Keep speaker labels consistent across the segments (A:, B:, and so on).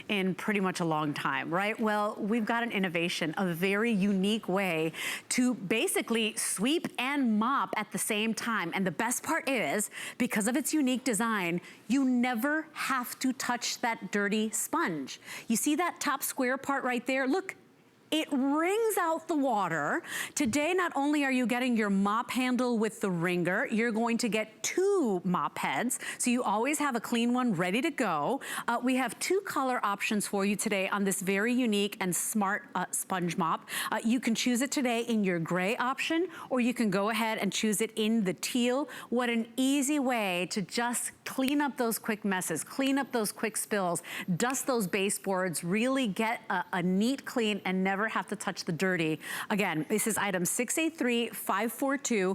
A: in pretty much a long time, right? Well, we've got an innovation, a very unique way to basically sweep and mop at the same time. And the best part is, because of its unique design, you never have to touch that dirty sponge. You see that top square part right there? Look, it wrings out the water. Today, not only are you getting your mop handle with the wringer, you're going to get 2 mop heads, so you always have a clean one ready to go. We have 2 color options for you today on this very unique and smart sponge mop. You can choose it today in your gray option, or you can go ahead and choose it in the teal. What an easy way to just clean up those quick messes, clean up those quick spills, dust those baseboards, really get a neat clean and never have to touch the dirty. Again, this is item 683542.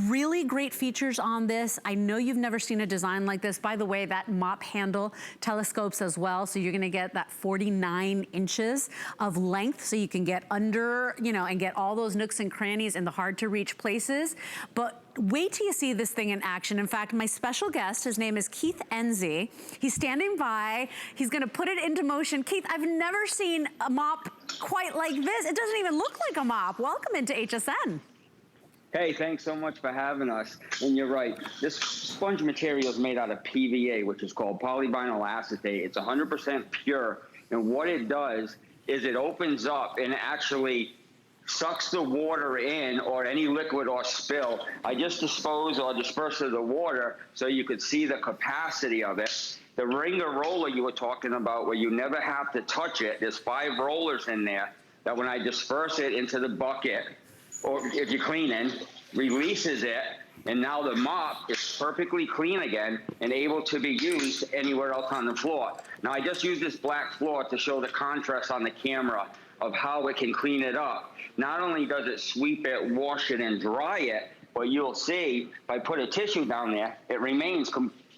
A: Really great features on this. I know you've never seen a design like this. By the way, that mop handle telescopes as well, so you're gonna get that 49 inches of length, so you can get under, you know, and get all those nooks and crannies in the hard to reach places. But wait till you see this thing in action. In fact, my special guest, his name is Keith Enzi. He's standing by. He's gonna put it into motion. Keith, I've never seen a mop quite like this. It doesn't even look like a mop. Welcome into HSN.
B: Hey, thanks so much for having us. And you're right, this sponge material is made out of PVA, which is called polyvinyl acetate. It's 100% pure. And what it does is it opens up and actually sucks the water in, or any liquid or spill. I just disperse the water so you could see the capacity of it. The Wringer Roller you were talking about, where you never have to touch it, there's 5 rollers in there that when I disperse it into the bucket, or if you're cleaning, releases it, and now the mop is perfectly clean again and able to be used anywhere else on the floor. Now I just used this black floor to show the contrast on the camera of how it can clean it up. Not only does it sweep it, wash it, and dry it, but you'll see if I put a tissue down there, it remains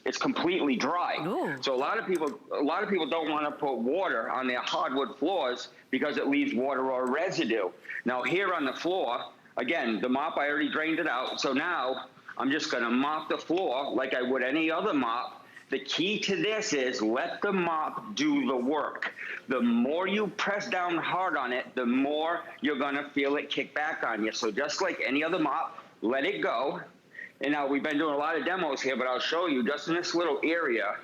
B: it's completely dry.
A: Ooh.
B: So a lot of people don't want to put water on their hardwood floors because it leaves water or residue. Now here on the floor, again, the mop, I already drained it out. So now I'm just going to mop the floor like I would any other mop. The key to this is let the mop do the work. The more you press down hard on it, the more you're going to feel it kick back on you. So just like any other mop, let it go. And now we've been doing a lot of demos here, but I'll show you just in this little area,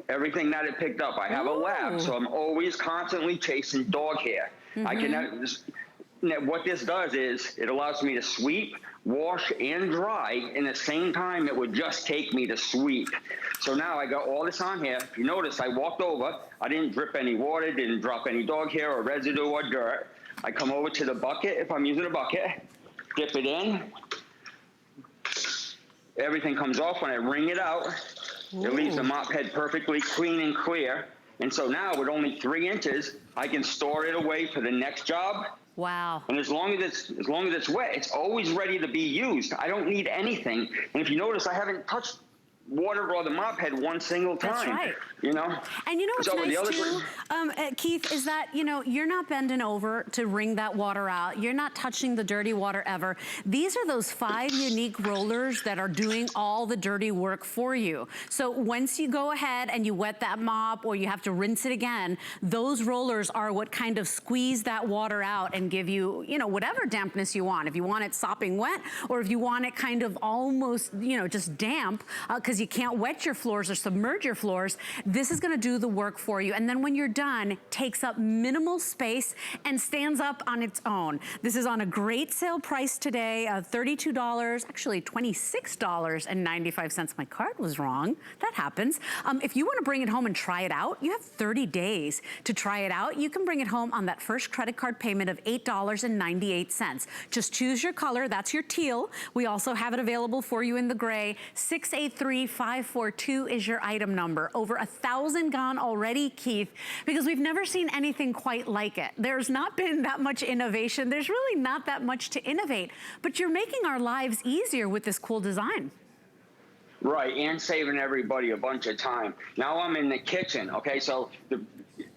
B: everything that it picked up. I have a lab, so I'm always constantly chasing dog hair. I can. What this does is it allows me to sweep, wash, and dry in the same time it would just take me to sweep. So now I got all this on here. If you notice, I walked over. I didn't drip any water, didn't drop any dog hair or residue or dirt. I come over to the bucket, if I'm using a bucket, dip it in. Everything comes off. When I wring it out, it leaves the mop head perfectly clean and clear. And so now with only 3 inches, I can store it away for the next job.
A: Wow.
B: And as long as it's wet, it's always ready to be used. I don't need anything. And if you notice, I haven't touched water or the mop head one single time.
A: That's right.
B: You know?
A: And you know what's nice too, Keith, is that, you know, you're not bending over to wring that water out. You're not touching the dirty water ever. These are those 5 unique rollers that are doing all the dirty work for you. So once you go ahead and you wet that mop or you have to rinse it again, those rollers are what kind of squeeze that water out and give you, you know, whatever dampness you want. If you want it sopping wet, or if you want it kind of almost, you know, just damp, because you can't wet your floors or submerge your floors, this is gonna do the work for you. And then when you're done, takes up minimal space and stands up on its own. This is on a great sale price today, $32, actually $26.95. My card was wrong, that happens. If you wanna bring it home and try it out, you have 30 days to try it out. You can bring it home on that first credit card payment of $8.98. Just choose your color, that's your teal. We also have it available for you in the gray. 683542 is your item number. Over 1,000 gone already, Keith, because we've never seen anything quite like it. There's not been that much innovation. There's really not that much to innovate, but you're making our lives easier with this cool design.
B: Right, and saving everybody a bunch of time. Now I'm in the kitchen, okay? So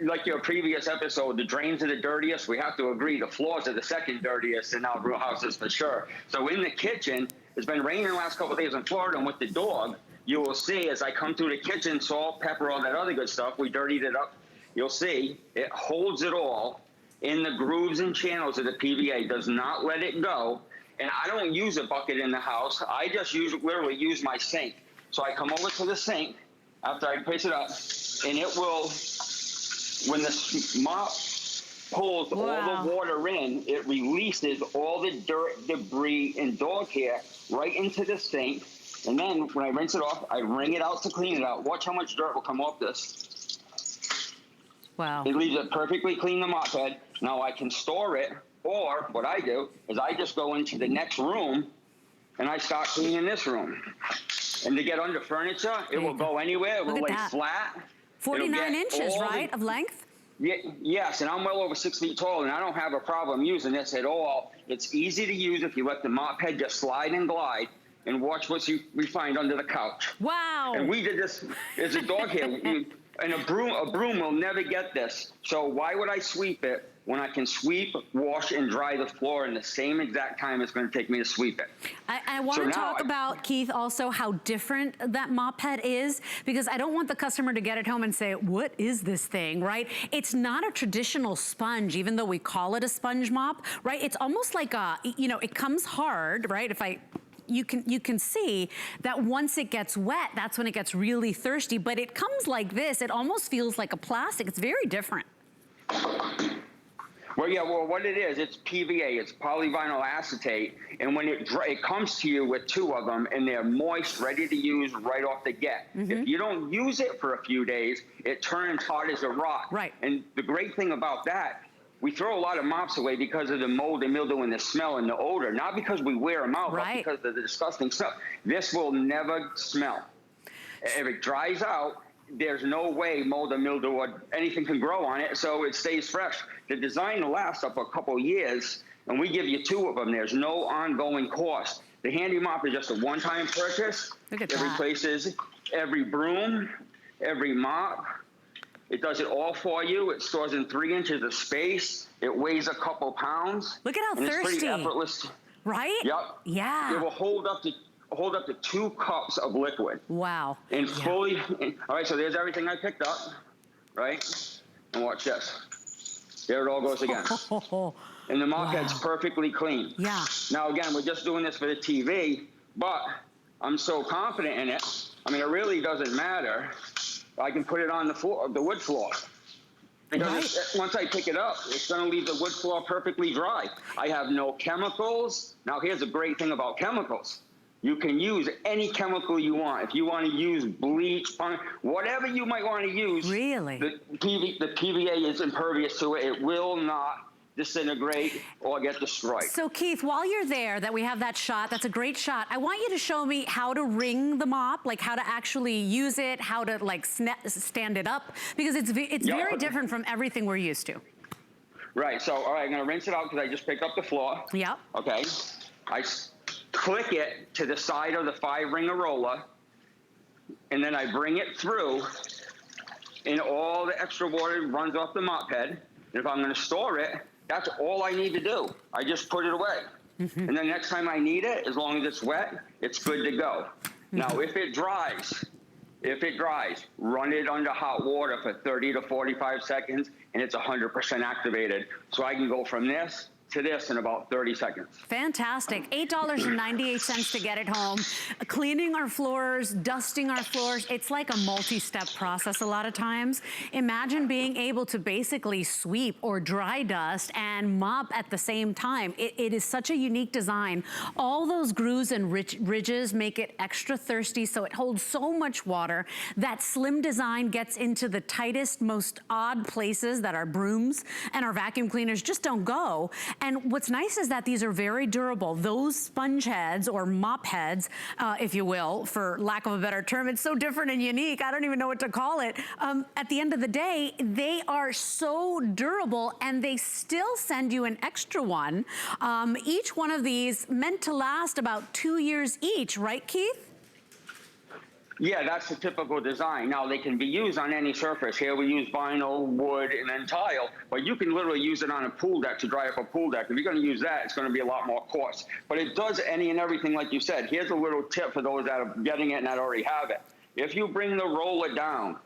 B: like your previous episode, the drains are the dirtiest. We have to agree the floors are the second dirtiest in our brew houses for sure. So in the kitchen, it's been raining the last couple of days in Florida, and with the dog, you will see as I come through the kitchen, salt, pepper, all that other good stuff, we dirtied it up. You'll see it holds it all in the grooves and channels of the PVA, does not let it go. And I don't use a bucket in the house. I just literally use my sink. So I come over to the sink after I place it up, and it will, when the mop pulls all the water in, it releases all the dirt, debris, and dog hair right into the sink. And then when I rinse it off, I wring it out to clean it out. Watch how much dirt will come off this.
A: Wow.
B: It leaves it perfectly clean, the mop head. Now I can store it, or what I do is I just go into the next room and I start cleaning this room. And to get under furniture, it will go anywhere. It will lay flat.
A: 49 inches, right, of length?
B: Yeah, yes, and I'm well over 6 feet tall, and I don't have a problem using this at all. It's easy to use if you let the mop head just slide and glide, and watch what we find under the couch.
A: Wow.
B: And we did this as a dog hair, and a broom will never get this. So why would I sweep it when I can sweep, wash, and dry the floor in the same exact time it's going to take me to sweep it?
A: I want to talk about, Keith, also how different that mop head is, because I don't want the customer to get it home and say, what is this thing, right? It's not a traditional sponge, even though we call it a sponge mop, right? It's almost like a, you know, it comes hard, right? You can see that once it gets wet, that's when it gets really thirsty, but it comes like this. It almost feels like a plastic. It's very different.
B: Well, yeah, well, what it is, it's PVA, it's polyvinyl acetate, and when it comes to you with 2 of them, and they're moist, ready to use right off the get. If you don't use it for a few days, it turns hard as a rock.
A: Right.
B: And the great thing about that, we throw a lot of mops away because of the mold and mildew and the smell and the odor, not because we wear them out, but because of the disgusting smell. This will never smell. If it dries out, there's no way mold or mildew or anything can grow on it, so it stays fresh. The design will last up a couple years, and we give you 2 of them. There's no ongoing cost. The HandiMop is just a one-time purchase.
A: Look at
B: that. It replaces every broom, every mop. It does it all for you. It stores in 3 inches of space. It weighs a couple pounds.
A: Look at how thirsty.
B: It's pretty effortless.
A: Right?
B: Yep.
A: Yeah.
B: It will hold up to 2 cups of liquid.
A: Wow.
B: And fully, all right, so there's everything I picked up, right? And watch this. There it all goes again. And the mop head's perfectly clean.
A: Yeah.
B: Now, again, we're just doing this for the TV, but I'm so confident in it. I mean, it really doesn't matter. I can put it on the floor, the wood floor. Because once I pick it up, it's going to leave the wood floor perfectly dry. I have no chemicals. Now, here's a great thing about chemicals. You can use any chemical you want. If you want to use bleach, whatever you might want to use.
A: Really?
B: The PVA is impervious to it. It will not disintegrate or get destroyed.
A: So Keith, while you're there, that we have that shot, that's a great shot. I want you to show me how to wring the mop, like how to actually use it, how to like stand it up, because it's very different from everything we're used to.
B: Right, so all right, I'm gonna rinse it out because I just picked up the floor.
A: Yep.
B: Okay, I click it to the side of the 5-Wringer Roller, and then I bring it through, and all the extra water runs off the mop head. And if I'm gonna store it, that's all I need to do. I just put it away. And then next time I need it, as long as it's wet, it's good to go. Now, if it dries, run it under hot water for 30 to 45 seconds, and it's 100% activated. So I can go from this to this in about 30 seconds.
A: Fantastic. $8.98 to get it home. Cleaning our floors, dusting our floors, it's like a multi-step process a lot of times. Imagine being able to basically sweep or dry dust and mop at the same time. It is such a unique design. All those grooves and ridges make it extra thirsty, so it holds so much water. That slim design gets into the tightest, most odd places that our brooms and our vacuum cleaners just don't go. And what's nice is that these are very durable. Those sponge heads or mop heads, if you will, for lack of a better term, it's so different and unique, I don't even know what to call it. At the end of the day, they are so durable and they still send you an extra one. Each one of these meant to last about 2 years each, right, Keith?
B: Yeah, that's the typical design. Now, they can be used on any surface. Here we use vinyl, wood, and then tile, but you can literally use it on a pool deck to dry up a pool deck. If you're going to use that, it's going to be a lot more cost. But it does any and everything like you said. Here's a little tip for those that are getting it and that already have it. If you bring the roller down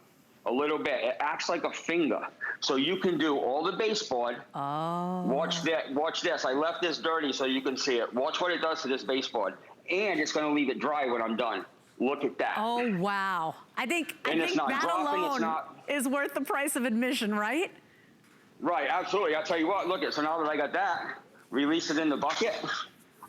B: a little bit, it acts like a finger. So you can do all the baseboard.
A: Oh.
B: Watch that. Watch this. I left this dirty so you can see it. Watch what it does to this baseboard. And it's going to leave it dry when I'm done. Look at that.
A: Oh, wow. I think that alone is worth the price of admission, right?
B: Right, absolutely. I'll tell you what, look at, so now that I got that, release it in the bucket,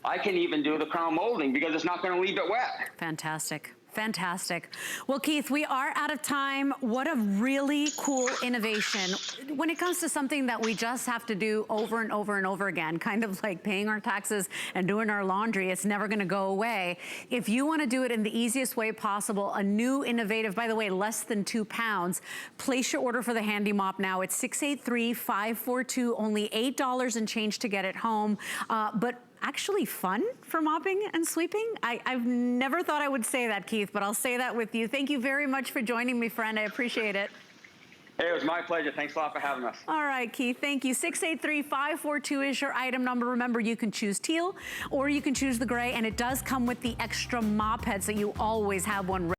B: I can even do the crown molding because it's not going to leave it wet.
A: Fantastic. Fantastic. Well, Keith, we are out of time. What a really cool innovation. When it comes to something that we just have to do over and over and over again, kind of like paying our taxes and doing our laundry, it's never gonna go away. If you wanna do it in the easiest way possible, a new innovative, by the way, less than 2 pounds, place your order for the HandiMop now. It's 683-542, only $8 and change to get it home. But actually fun for mopping and sweeping. I've never thought I would say that, Keith, but I'll say that with you. Thank you very much for joining me, friend. I appreciate it.
B: Hey, it was my pleasure. Thanks a lot for having us.
A: All right, Keith, thank you. 683-542 is your item number. Remember, you can choose teal or you can choose the gray, and it does come with the extra mop head, so you always have one ready.